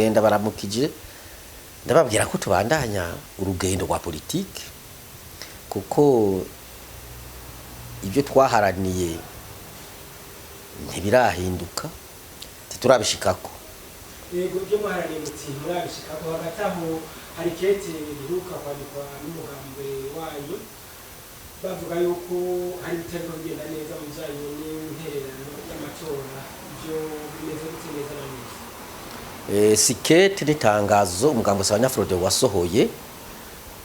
baragenda baramukije ndababwira ko tubandanya urugendo rwa politike kuko ibyo twaharaniye ntibirahinduka turabishikako. Yego byo muharaniye muti murabishikako hagati aho hari kete biruka kwandikwa n'umugambi wanyu bavuga yuko hari ibitego bigenda neza mu bijyanye n'intererano y'amatora byo bimeze neza na neza. Sikete n'itangazo umugambi w'Abanyafrode wasohoye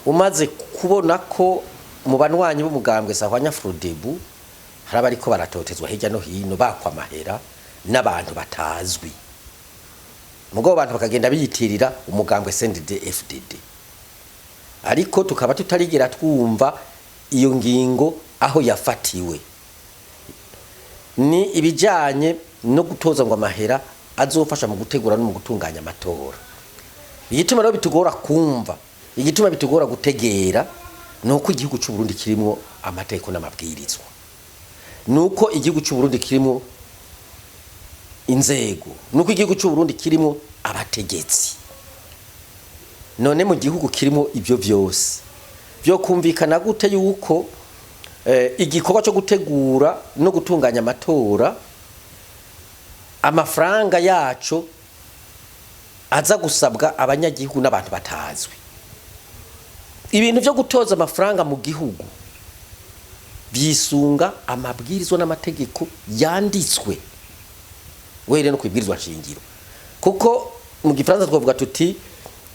umaze kubona ko mu banwanyi b'umugambwe w'Abanyafrodebu hari abariko baratotezwa hirya no hino bakwa amahera n'abantu batazwi. Mugo abantu bakagenda biyitirira umugambwe CNDD-FDD. Ariko tukaba tutarigira twumva iyo ngingo aho yafatiwe. Ni ibijanye no gutoza ngo amahera azofasha mu gutegura no mu gutunganya amatora. Igituma rero bitugora kumva, igituma bitugora gutegera nuko igihugu cy'u Burundi kirimo amategeko n'amabwirizwa. Nuko igihugu cy'u Burundi kirimo inzego, nuko igihugu cy'u Burundi kirimo abategetsi. None mu gihugu kirimo ibyo byose byo kumvikana gute yuko igikorwa cyo gutegura no gutunganya amatora amafaranga yacu aza gusabwa abanyagihugu n'abantu batazwi. Ibintu byo gutoza amafaranga mu gihugu byisunga amabwirizwa n'amategeko yanditswe were no kwibwirizwa nshingiro kuko mu gifaransa twavuga tuti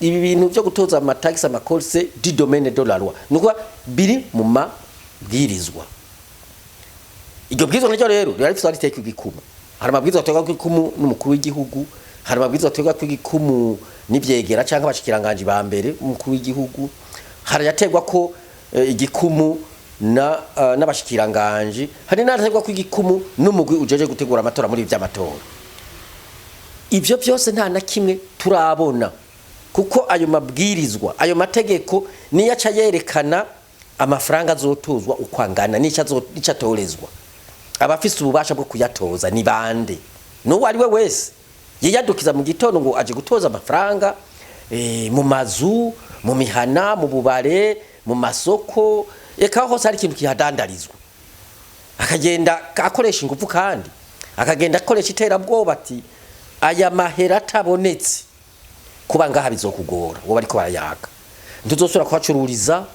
ibi bintu byo gutoza amatax amakolse du domaine de la loi nuko biri mu mabwirizwa. Iryo bwirizwa n'icyo rero rifite ariteka igikumu. Hari amabwirizwa ateka kw'ikumu n'umukuru w'igihugu, hari amabwirizwa ateka kw'ikumu n'ivyegera cyangwa abashikiranganje ba mbere umukuru w'igihugu, hari yategwa ko igikumu n'abashikiranganje, hari n'ategwa kw'igikumu n'umugwi ujeje gutegura amatora muri ivy'amatora. Ivyo byose nta na kimwe turabona kuko ayo mabwirizwa ayo mategeko niyo aca yerekana amafaranga azotozwa ukwangana n'icyo atorezwa. Abafise ububasha bwo kuyatoza ni bande? N'uwo ari we wese yiyadukiza mu gitondo ngo aje gutoza amafaranga mu mazu, mu mihana, mu bubare, mu masoko, eka hose hari ikintu kihadandarizwa. Akagenda akoresha ingufu kandi akagenda akoresha iterabwoba ati aya mahera atabonetse kuba ngaha bizokugora wo bariko barayaga. Ntuzosubira kwacururiza,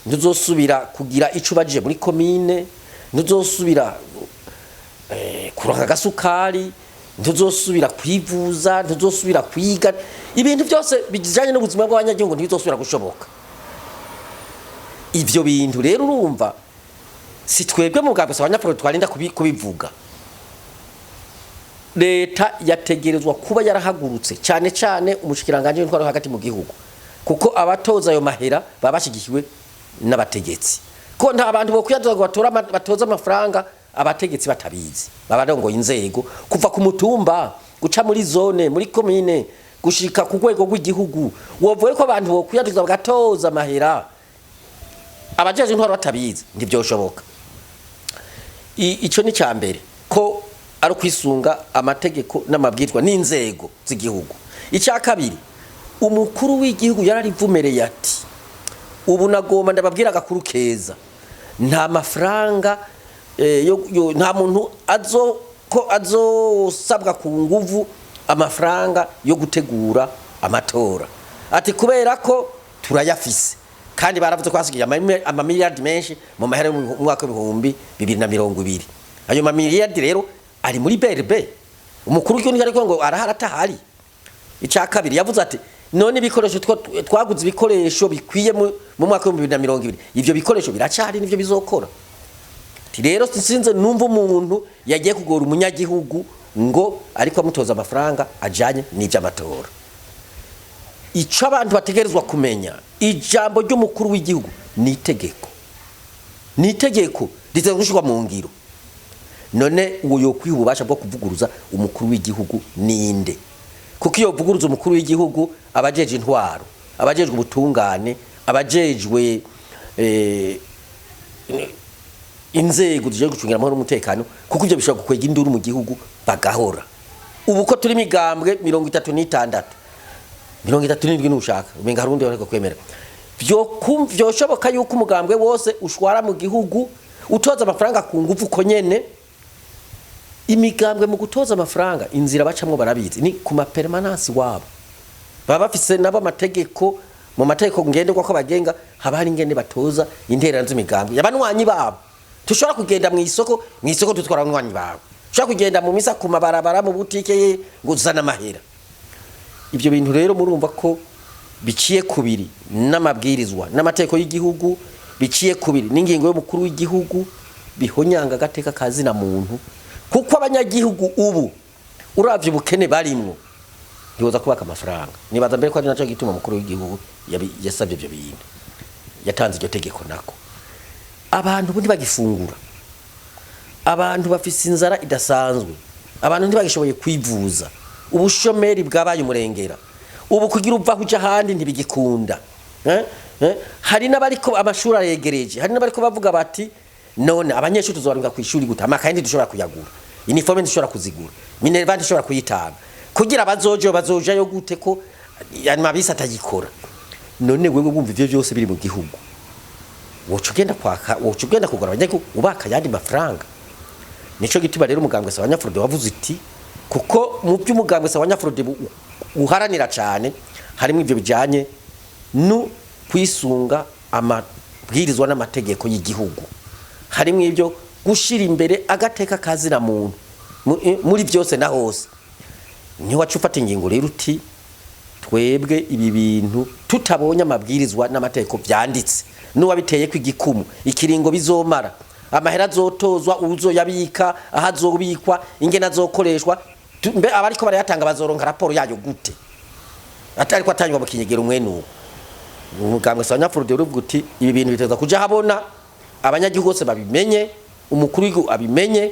ntuzosubira kugira ico baje muri commune, ntuzosubira kuronka gasukari, ntuzosubira kwivuza, ntuzosubira kwiga. Ibintu byose bijanye n'ubuzima bw'abanyagihugu ntibizosubira gushoboka. Ivyo bintu rero urumva si twebwe mu bwabwe Abanyafrode twarinda kubivuga. Leta yategerezwa kuba yarahagurutse cyane cyane umushikiranganje w'intwaro hagati mu gihugu kuko abatoza ayo mahera babashigikiwe n'abategetsi. Ko nta abantu bo kuyadoza ngo batoza amafaranga abategetsi batabizi. Babarongo inzego kuva ku mutumba guca muri zone, muri commune, gushika ku rwego rw'igihugu. Wovuye ko abantu bo kuyadoza bagatoza amahera abajeje intwaro batabizi ntibyoshoboka. Ico ni cyambere ko ari kwisunga amategeko n'amabwirwa n'inzego z'igihugu. Icya kabiri umukuru w'igihugu yararivumereye ati ubu nagomba ndababwira agakuru keza nta mafaranga nta muntu azosabwa ku nguvu amafaranga yo gutegura amatora. Ati kubera ko turayafise kandi baravuze ko hasigaye amamiliyardi menshi mu mahera mu mwaka w'ibihumbi 2020. Ayo mamiliyardi rero ari muri BRB. Umukuru w'igihugu ariko ngo araharatahari. Icya kabiri yavuze ati none ibikoresho twaguze ibikoresho bikwiye mu mwaka wa 2020 ivyo bikoresho biracari nivyo bizokora. Ati rero sinze numva umuntu yagiye kugora umunyagihugu ngo ariko amutoza amafaranga ajanye n'ivy'amatora. Ico abantu bategerezwa kumenya ijambo ry'umukuru w'igihugu ni itegeko. Ni itegeko rizagushirwa mu ngiro. None uwo yokwiha ububasha bwo kuvuguruza umukuru w'igihugu ninde? Kuko iyo vuguruza umukuru w'igihugu abajeje intwaro, abajejwe ubutungane, abajejwe inzego zije gucungira amahoro n'umutekano kuko ivyo bishobora gukwega induru mu gihugu bagahora. Ubu ko turi migambwe 36 37 nushaka umenga harundi bariko kwemera vyoshoboka yuko umugambwe wose ushwara mu gihugu utoza amafaranga ku nguvu ko nyene imigambwe mu gutoza amafaranga inzira bacamwe barabizi ni ku ma permanence wabo baba bafise nabo amategeko mu mategeko ngenderwa ko bagenga haba hari ingene batoza intererano z'imigambwe yabanwanyi babo tushobora kugenda mu isoko tutwara abanwanyi babo tushobora kugenda mu misa ku mabarabara mu butike ngo uzana amahera ibyo bintu rero murumva ko biciye kubiri n'amabwirizwa n'amategeko y'igihugu biciye kubiri n'ingingo y'umukuru w'igihugu bihonyanga gateka kazi na muntu kuko abanyagihugu ubu uravye ubukene barimwo ntiwoza kubaka amafaranga nibaza mbere ko ari naco gituma umukuru w'igihugu yasabye ibyo bintu yatanze iryo tegeko nako abantu bundi bagifungura abantu bafise inzara idasanzwe abantu ntibagishoboye kwivuza ubushomeri bwabaye umurengera ubu kugira uva kuja handi ntibigikunda hari n'abariko amashuri aregereje hari n'abariko bavuga bati none abanyeshuri tuzobaringa ku ishuri gute amakaye ntidushobora kuyagura uniforme ntidushobora kuzigura minerva ntidushobora kuyitanga kugira bazojayo gute ko amabisi atagikora none wewe wumva ivyo byose biri mu gihugu wocu ugenda kugura abanyagihugu ubaka yandi mafaranga nico gituma rero umugambwe sa Abanyafrode wavuze iti kuko mu by'umugambwe sa Abanyafrode uharanira cyane harimo ivyo bijanye no kwisunga amabwirizwa n'amategeko y'igihugu harimo ivyo gushira imbere agateka kazina muntu muri byose na hose ni wacufata ingingo rero uti twebwe ibi bintu tutabonye amabwirizwa n'amategeko byanditse n'uwabiteye kw'igikumu ikiringo bizomara amahera azotozwa uzoyabika ahazobikwa ingena azokoreshwa mbe abariko barayatanga bazoronka raporo yayo gute atari ko atanywa bukinyegera umwenuko umugambwe sa Abanyafrode uruvuga uti ibi bintu biteza kuja habona abanyagihugu bose babimenye umukuru w'igihugu abimenye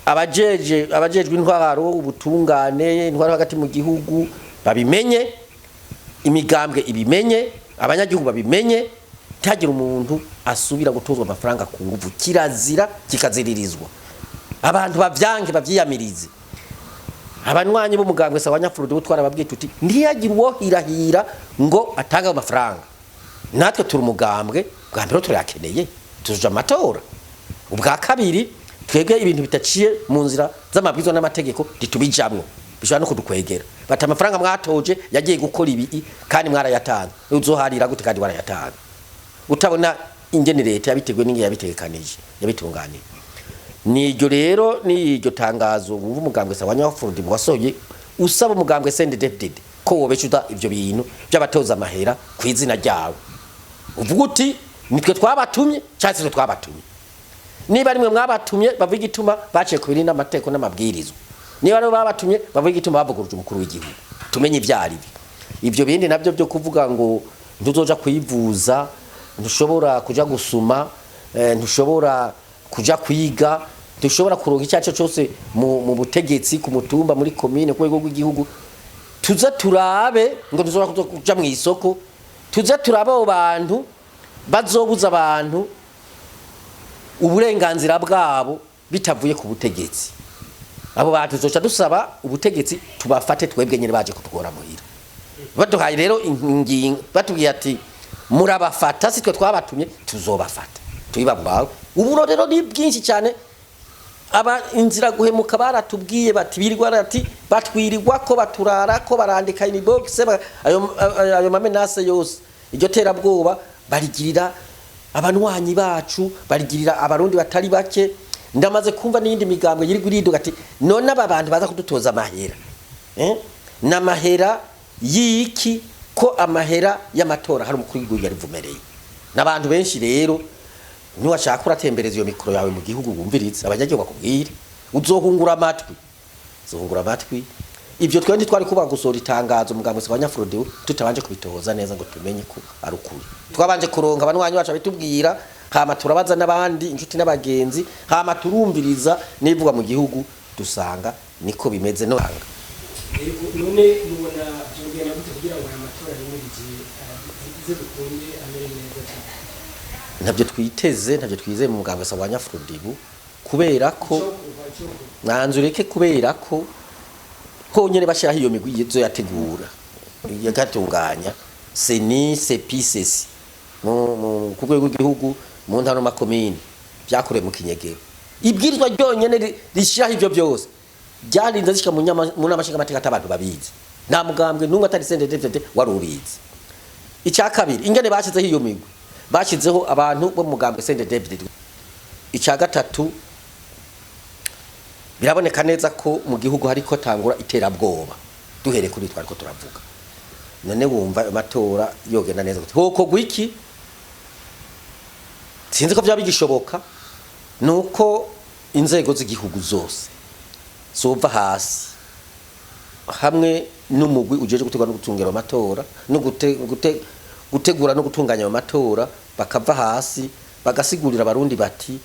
abajejwe intwaro ubutungane intwaro hagati mu gihugu babimenye imigambwe ibimenye abanyagihugu babimenye tagira umuntu asubira gutozwa amafaranga ku nguvu kirazira kikaziririzwa abantu bavyange bavyiyamirize abanwanyi b'umugambwe sa Abanyafrode utwara babwiye tuti ntiyagira uwo hirahira ngo atanga amafaranga natwe turi umugambwe bwa mbere turayakeneye tuja amatora ubwa kabiri twebwe ibintu bitaciye mu nzira z'amabwirizwa n'amategeko ditubijamwe bishobora no kudukwegera bata amafaranga mwatoje yagiye gukora ibi kandi mwarayatanze uzoharira gute kandi warayatanze utabona ingene leta yabitegwe n'ingiye yabitegekanije yabitunganiye niryo rero niryo tangazo ubu umugambwe sa Abanyafrode wasoye usaba umugambwe CNDD-FDD ko wobeshuza ivyo bintu by'abatoza amahera ku izina ryawe uvuga uti nitwe twabatumye cyase twabatumye niba rimwe mwabatumye bavuga ituma baciye ku biri n'amategeko n'amabwirizwa niba rero babatumye bavuga ituma bavuguruje umukuru w'igihugu tumenye ivyari ivyo bindi navyo byo kuvuga ngo ntuzoja kuyivuza ntushobora kuja gusuma ntushobora kuja kwiga ntushobora kuronka icyaco cyose mu butegetsi ku mutumba muri commune ku rwego rw'igihugu tuza turabe ngo tuzoba kuja mu isoko tuza turabe abo bantu bazobuza abantu uburenganzira bwabo bitavuye ku butegetsi abo bantu tuzoca dusaba ubutegetsi tubafate twebwe nyine baje kutugora muhira baduhaye rero ingingo batubwiye ati murabafata sitwe twabatumye tuzobafata tuyibabwawe uburo rero ni bwinshi cyane aba inzira guhemuka baratubwiye bati birirwa ati batwirirwa ko baturara ko barandika inbox ayo mamenase yose iryo terabwoba barigirira abanwanyi bacu barigirira abarundi batari bake ndamaze kumva n'indi migambwe yiri guriduga ati none aba bantu baza kudutoza amahera n'amahera yiki ko amahera y'amatora hari umukuru w'igihugu yarivumereye n'abantu benshi rero niwashaka uratembereza iyo mikoro yawe mu gihugu wumvirize abanyagihugu bakubwire uzohungura amatwi ivyo twende twari kuba gusora itangazo mugambwe sa Abanyafrode tutabanje kubitohoza neza ngo tumenye ko ari ukuri twabanje kuronka abanwanyi bacu bitubwira hama turabaza n'abandi inshuti n'abagenzi hama turumviriza nivuga mu gihugu dusanga niko bimeze no hanga none mubona byongera gute kugira ngo amatora yimirije bikunde amere neza cyane ntabyo twizeye mu mugambwe sa Abanyafrode kubera ko nanzureke kubera ko honyene bashiraho iyo migwi yizo yategura yagatunganya seni sepisesi mu rwego rw'igihugu mu ntara makomine byakorewe mu Kinyegero. Ibwirizwa ryonyene rishiraho ivyo byose byarinze zishika mu namashinga amateka atabantu babizi, nta mugambwe n'umwe atari CNDD-FDD wari ubizi. Icya kabiri, ingene bashizeho iyo migwi, bashizeho abantu bo mugambwe CNDD-FDD. Icya gatatu, biraboneka neza ko mu gihugu hariko tangura iterabwoba, duhere kuri twariko turavuga. None wumva amatora yogenda neza gute? Hoko gwiki sinzi ko byabigishoboka, nuko inzego z'igihugu zose zova hasi hamwe n'umugwi ujeje gutegura no gutungera amatora no gutegura no gutunganya amatora, bakava hasi bagasigurira abarundi bati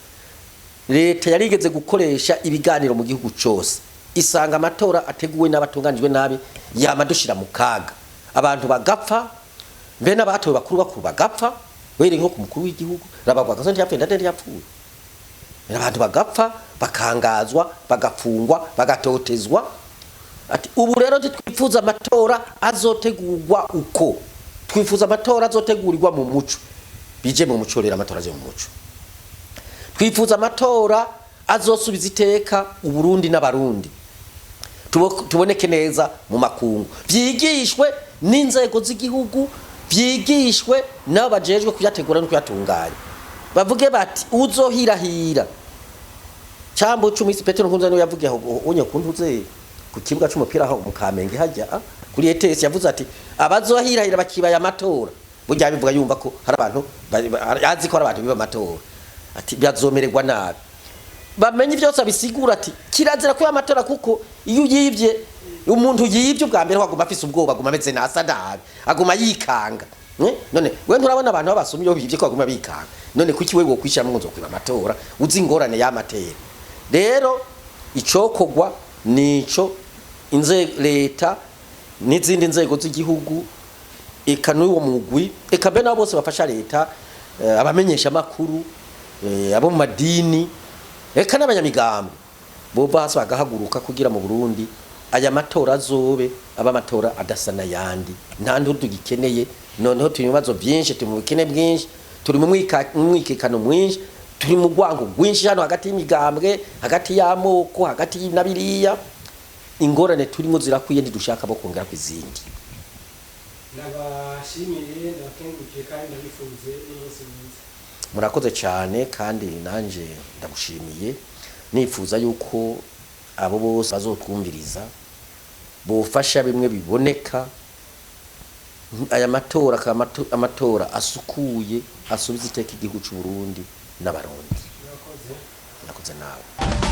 leta yarigeze gukoresha ibiganiro mu gihugu cyose, isanga amatora ateguwe n'abatunganijwe nabi yamadushira mu kaga, abantu bagapfa, mbe n'abatowe bakuru bagapfa, were nko ku mukuru w'igihugu rabagwa kazo ntiyapfuye ndende yapfuye, abantu bagapfa, bakangazwa, bagafungwa, bagatotezwa. Ati ubu rero twifuza amatora azotegurwa uko, twifuza amatora azotegurirwa mu muco, bije mu muco rero amatora aje mu muco, twifuza amatora azosubiza iteka uburundi n'abarundi, tuboneke neza mu makungu, byigishwe n'inzego z'igihugu, byigishwe nabo bajejwe kuyategura no kuyatunganya, bavuge bati uzohirahira cyambo 10 Petero Nkunzani yavugiye aho onye kuntuze ku kibuga cy'umupira aho mu Kamenge hajya kuri ETS, yavuze ati abazohirahira bakibaya amatora, burya bivuga yumva ko hari abantu azi ko hari abantu biba amatora, ati byazomererwa nabi, bamenye byose abisigura ati kirazira ko amatora, kuko iyo yivye umuntu yivye ubwa mbere waguma afise ubwoba, aguma ameze nasa nabi, aguma yikanga. None we nturabona abantu babasomye yo bivye ko aguma bikanga, none kuki wewe wokwishira mu nzo kwiba amatora uzi ingorane y'amatera? Rero icokogwa nico leta n'izindi nzego z'igihugu eka n'uwo mugwi eka be nabo bose bafasha leta, abamenyesha makuru, abo mu madini eka n'abanyamigambo bova hasi bagahaguruka kugira mu Burundi aya matora azobe aba matora adasana yandi, nta ndudu gikeneye. Noneho turi mu bibazo byinshi, turi mu bukene bwinshi, turi mu mwikekano mwinshi, turi mu gwango gwinshi hano hagati y'imigambwe, hagati y'amoko, hagati y'inabiriya. Ingorane turimo zirakwiye ntidushaka bo kongera kwizindi. Nabashimiye nakengukiye kandi ndabifuze n'umunsi mwiza. Murakoze cyane kandi nanje ndagushimiye, nifuza yuko abo bose bazotwumviriza bofasha bimwe biboneka aya matora amatora asukuye asubiza iteka igihugu cy'u Burundi n'abarundi. Murakoze nawe.